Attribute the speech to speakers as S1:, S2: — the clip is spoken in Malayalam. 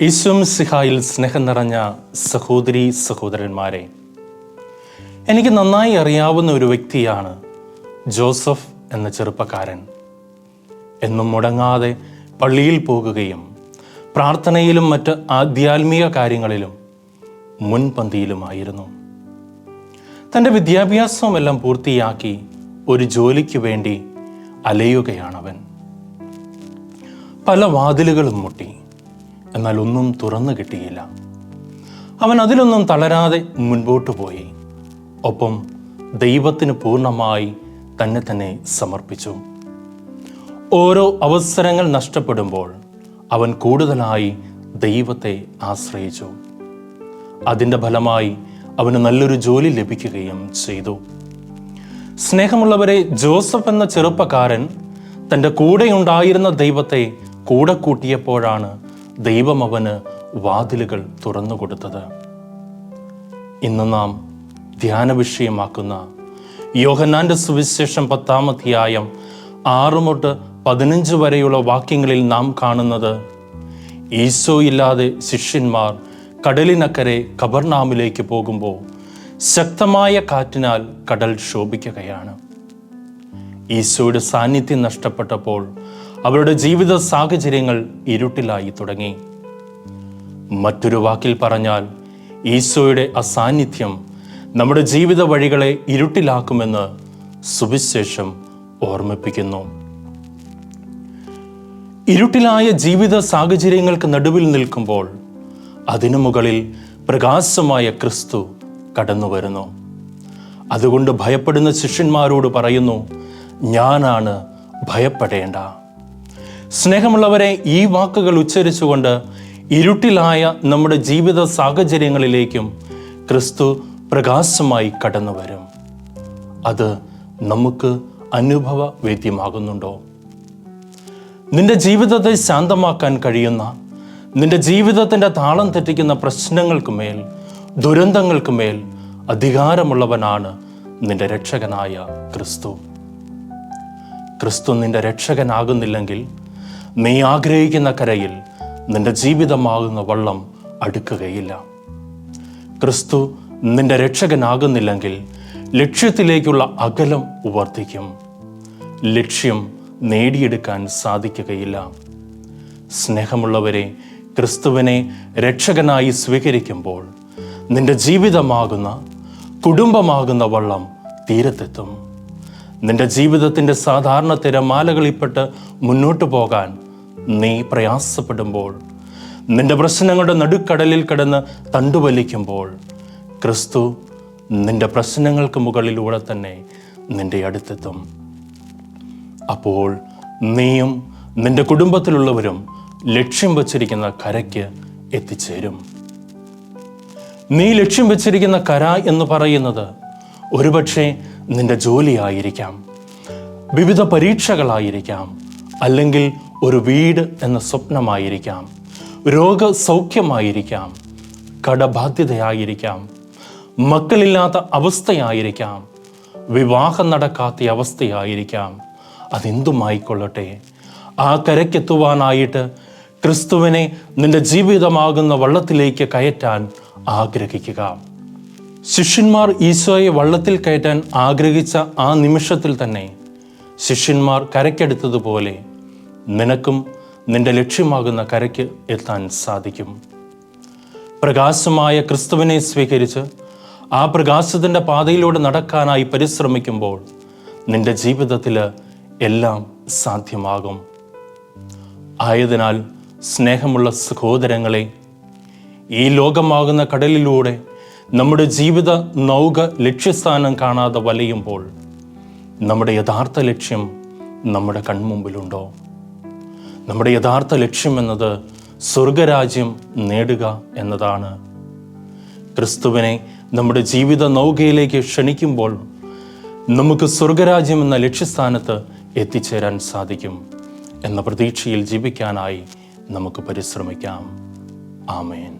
S1: ഈശോമിശിഹായിൽ സ്നേഹം നിറഞ്ഞ സഹോദരീ സഹോദരന്മാരെ, എനിക്ക് നന്നായി അറിയാവുന്ന ഒരു വ്യക്തിയാണ് ജോസഫ് എന്ന ചെറുപ്പക്കാരൻ. എന്നും മുടങ്ങാതെ പള്ളിയിൽ പോകുകയും പ്രാർത്ഥനയിലും മറ്റ് ആധ്യാത്മിക കാര്യങ്ങളിലും മുൻപന്തിയിലുമായിരുന്നു. തൻ്റെ വിദ്യാഭ്യാസവുമെല്ലാം പൂർത്തിയാക്കി ഒരു ജോലിക്ക് വേണ്ടി അലയുകയാണവൻ. പല വാതിലുകളും മുട്ടി, എന്നാൽ ഒന്നും തുറന്നു കിട്ടിയില്ല. അവൻ അതിലൊന്നും തളരാതെ മുൻപോട്ട് പോയി. ഒപ്പം ദൈവത്തിന് പൂർണ്ണമായി തന്നെ സമർപ്പിച്ചു. ഓരോ അവസരങ്ങൾ നഷ്ടപ്പെടുമ്പോൾ അവൻ കൂടുതലായി ദൈവത്തെ ആശ്രയിച്ചു. അതിൻ്റെ ഫലമായി അവന് നല്ലൊരു ജോലി ലഭിക്കുകയും ചെയ്തു. സ്നേഹമുള്ളവരെ, ജോസഫ് എന്ന ചെറുപ്പക്കാരൻ തൻ്റെ കൂടെയുണ്ടായിരുന്ന ദൈവത്തെ കൂടെ കൂട്ടിയപ്പോഴാണ് ദൈവം അവന് വാതിലുകൾ തുറന്നു കൊടുത്തത്. ഇന്ന് നാം ധ്യാന വിഷയമാക്കുന്ന യോഹന്നാന്റെ സുവിശേഷം 10-ാം അധ്യായം 6 മുതൽ 15 വരെയുള്ള വാക്യങ്ങളിൽ നാം കാണുന്നത്, ഈശോയില്ലാതെ ശിഷ്യന്മാർ കടലിനക്കരെ കബർനാമിലേക്ക് പോകുമ്പോൾ ശക്തമായ കാറ്റിനാൽ കടൽ ക്ഷോഭിക്കുകയാണ്. ഈശോയുടെ സാന്നിധ്യം നഷ്ടപ്പെട്ടപ്പോൾ അവരുടെ ജീവിത സാഹചര്യങ്ങൾ ഇരുട്ടിലായി തുടങ്ങി. മറ്റൊരു വാക്കിൽ പറഞ്ഞാൽ, ഈശോയുടെ അസാന്നിധ്യം നമ്മുടെ ജീവിത വഴികളെ ഇരുട്ടിലാക്കുമെന്ന് സുവിശേഷം ഓർമ്മിപ്പിക്കുന്നു. ഇരുട്ടിലായ ജീവിത സാഹചര്യങ്ങൾക്ക് നടുവിൽ നിൽക്കുമ്പോൾ അതിനു മുകളിൽ പ്രകാശമായ ക്രിസ്തു കടന്നു വരുന്നു. അതുകൊണ്ട് ഭയപ്പെടുന്ന ശിഷ്യന്മാരോട് പറയുന്നു, ഞാനാണ്, ഭയപ്പെടേണ്ട. സ്നേഹമുള്ളവരെ, ഈ വാക്കുകൾ ഉച്ചരിച്ചുകൊണ്ട് ഇരുട്ടിലായ നമ്മുടെ ജീവിത സാഹചര്യങ്ങളിലേക്കും ക്രിസ്തു പ്രകാശമായി കടന്നു വരും. അത് നമുക്ക് അനുഭവവേദ്യമാകുന്നുണ്ടോ? നിന്റെ ജീവിതത്തെ ശാന്തമാക്കാൻ കഴിയുന്ന, നിന്റെ ജീവിതത്തിൻ്റെ താളം തെറ്റിക്കുന്ന പ്രശ്നങ്ങൾക്കുമേൽ, ദുരന്തങ്ങൾക്കുമേൽ അധികാരമുള്ളവനാണ് നിന്റെ രക്ഷകനായ ക്രിസ്തു. ക്രിസ്തു നിന്റെ രക്ഷകനാകുന്നില്ലെങ്കിൽ നീ ആഗ്രഹിക്കുന്ന കരയിൽ നിന്റെ ജീവിതമാകുന്ന വള്ളം അടുക്കുകയില്ല. ക്രിസ്തു നിന്റെ രക്ഷകനാകുന്നില്ലെങ്കിൽ ലക്ഷ്യത്തിലേക്കുള്ള അകലം വർദ്ധിക്കും. ലക്ഷ്യം നേടിയെടുക്കാൻ സാധിക്കുകയില്ല. സ്നേഹമുള്ളവരെ, ക്രിസ്തുവിനെ രക്ഷകനായി സ്വീകരിക്കുമ്പോൾ നിന്റെ ജീവിതമാകുന്ന, കുടുംബമാകുന്ന വള്ളം തീരത്തെത്തും. നിന്റെ ജീവിതത്തിൻ്റെ സാധാരണ തിരമാലകളിൽപ്പെട്ട് മുന്നോട്ട് പോകാൻ നീ പ്രയാസപ്പെടുമ്പോൾ, നിന്റെ പ്രശ്നങ്ങളുടെ നടുക്കടലിൽ കിടന്ന് തണ്ടുവലിക്കുമ്പോൾ, ക്രിസ്തു നിന്റെ പ്രശ്നങ്ങൾക്ക് മുകളിലൂടെ തന്നെ നിന്റെ അടുത്തെത്തും. അപ്പോൾ നീയും നിന്റെ കുടുംബത്തിലുള്ളവരും ലക്ഷ്യം വച്ചിരിക്കുന്ന കരയ്ക്ക് എത്തിച്ചേരും. നീ ലക്ഷ്യം വച്ചിരിക്കുന്ന കര എന്ന് പറയുന്നത് ഒരുപക്ഷെ നിന്റെ ജോലിയായിരിക്കാം, വിവിധ പരീക്ഷകളായിരിക്കാം, അല്ലെങ്കിൽ ഒരു വീട് എന്ന സ്വപ്നമായിരിക്കാം, രോഗസൗഖ്യമായിരിക്കാം, കടബാധ്യതയായിരിക്കാം, മക്കളില്ലാത്ത അവസ്ഥയായിരിക്കാം, വിവാഹം നടക്കാത്ത അവസ്ഥയായിരിക്കാം. അതെന്തുമായിക്കൊള്ളട്ടെ, ആ കരയ്ക്കെത്തുവാനായിട്ട് ക്രിസ്തുവിനെ നിന്റെ ജീവിതമാകുന്ന വള്ളത്തിലേക്ക് കയറ്റാൻ ആഗ്രഹിക്കുക. ശിഷ്യന്മാർ ഈശോയെ വള്ളത്തിൽ കയറ്റാൻ ആഗ്രഹിച്ച ആ നിമിഷത്തിൽ തന്നെ ശിഷ്യന്മാർ കരയ്ക്കെടുത്തതുപോലെ നിനക്കും നിന്റെ ലക്ഷ്യമാകുന്ന കരയ്ക്ക് എത്താൻ സാധിക്കും. പ്രകാശമായ ക്രിസ്തുവിനെ സ്വീകരിച്ച് ആ പ്രകാശത്തിൻ്റെ പാതയിലൂടെ നടക്കാനായി പരിശ്രമിക്കുമ്പോൾ നിന്റെ ജീവിതത്തിൽ എല്ലാം സാധ്യമാകും. ആയതിനാൽ സ്നേഹമുള്ള സഹോദരങ്ങളെ, ഈ ലോകമാകുന്ന കടലിലൂടെ നമ്മുടെ ജീവിത നൗക ലക്ഷ്യസ്ഥാനം കാണാതെ വലയുമ്പോൾ നമ്മുടെ യഥാർത്ഥ ലക്ഷ്യം നമ്മുടെ കൺമുമ്പിലുണ്ടോ? നമ്മുടെ യഥാർത്ഥ ലക്ഷ്യം എന്നത് സ്വർഗരാജ്യം നേടുക എന്നതാണ്. ക്രിസ്തുവിനെ നമ്മുടെ ജീവിത നൗകയിലേക്ക് ക്ഷണിക്കുമ്പോൾ നമുക്ക് സ്വർഗരാജ്യം എന്ന ലക്ഷ്യസ്ഥാനത്ത് എത്തിച്ചേരാൻ സാധിക്കും എന്ന പ്രതീക്ഷയിൽ ജീവിക്കാനായി നമുക്ക് പരിശ്രമിക്കാം. ആമേൻ.